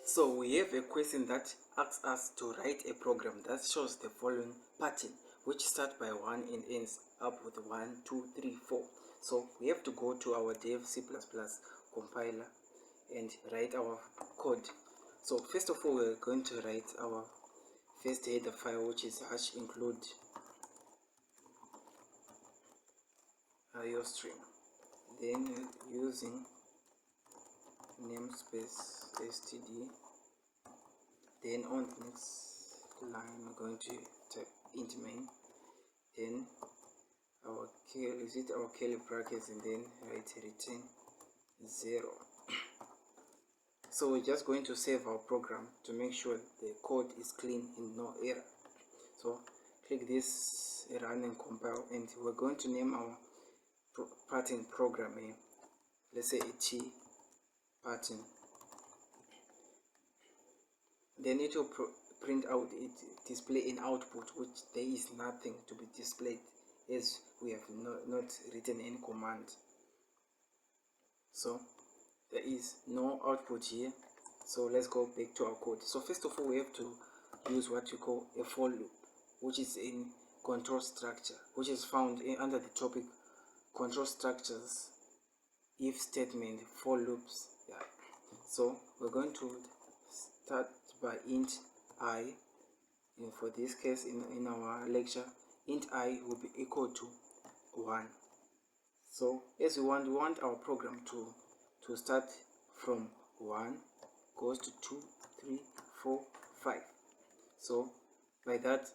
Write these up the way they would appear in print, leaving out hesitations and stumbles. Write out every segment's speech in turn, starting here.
So we have a question that asks us to write a program that shows the following pattern, which starts by 1 and ends up with 1, 2, 3, 4. So we have to go to our dev C++ compiler and write our code. So first of all, we're going to write our first header file, which is #include IOString. Then using namespace std. Then on the next line we're going to type int main, then our curly brackets, and then write return 0. So we're just going to save our program to make sure the code is clean and no error. So click this run and compile, and we're going to name our pattern program here. Let's say a T pattern. Then it will print out, display an output which there is nothing to be displayed, as we have not written any command. So there is no output here. So let's go back to our code. So first of all, we have to use what we call a for loop, which is in control structure, which is found under the topic control structures, if statement, for loops. Yeah. So we're going to start by int I, and for this case in our lecture, int I will be equal to 1. So as we want our program to start from 1, goes to 2, 3, 4, 5. So by that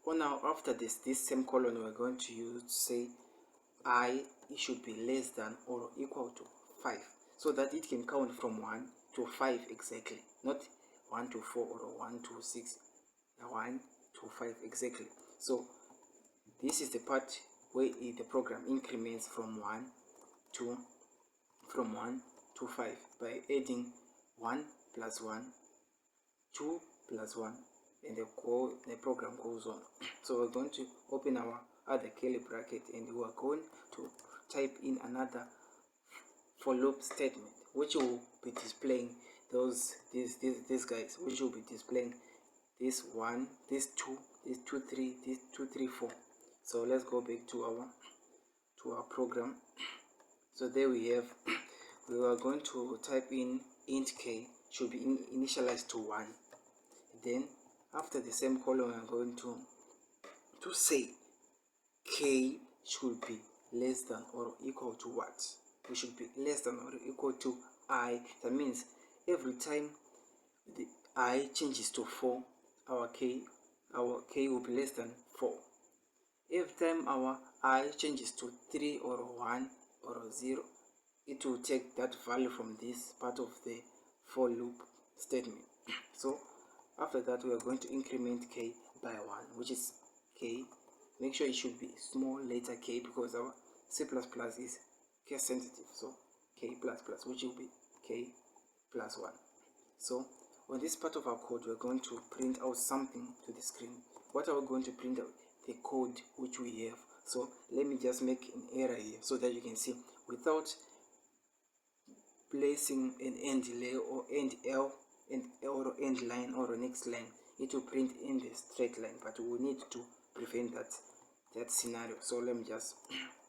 now after this semicolon, we're going to use to say I should be less than or equal to 5, so that it can count from 1 to 5 exactly, not 1 to 4 or 1 to 6, 1 to 5 exactly. So this is the part where the program increments from 1 to 5 by adding 1 plus 1, 2 plus 1, and the program goes on. So we're going to open our other curly bracket, and we are going to type in another for loop statement, which will be displaying these guys, which will be displaying this 1, this 2, this 2, 3, this 2, 3, 4. So let's go back to our program. So there we have we are going to type in int k should be initialized to 1. Then after the semicolon, we are going to say k should be less than or equal to what? We should be less than or equal to I. That means every time the I changes to 4, our k will be less than 4. Every time our I changes to 3 or 1 or 0, it will take that value from this part of the for loop statement. So after that, we are going to increment k by 1, which is k. Make sure it should be small letter k, because our C++ is case sensitive. So k plus plus, which will be k plus 1. So on this part of our code, we're going to print out something to the screen. What are we going to print out? The code which we have. So let me just make an error here so that you can see, without placing an end delay or end L or end line or next line, it will print in the straight line, but we need to prevent that scenario. So let me just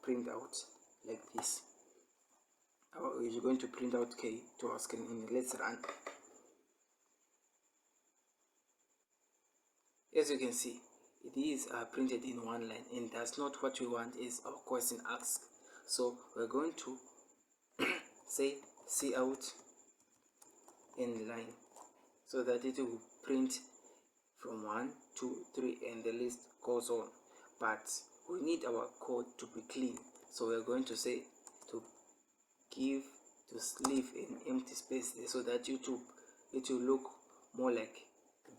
print out like this. We're going to print out k to our screen, and let's run. As you can see, these are printed in one line, and that's not what we want as our question asks. So we're going to say cout end line, so that it will print from 1, 2, 3, and the list goes on. But we need our code to be clean, so we're going to say to leave an empty space there, so that it will look more like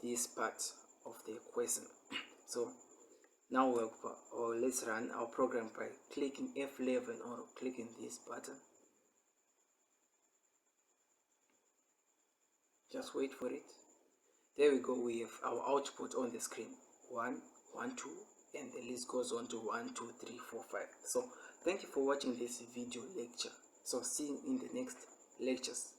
this part of the question. So now let's run our program by clicking F11 or clicking this button. Just wait for it. There we go. We have our output on the screen: 1, 1, 2, and the list goes on to 1, 2, 3, 4, 5. So thank you for watching this video lecture. So see you in the next lectures.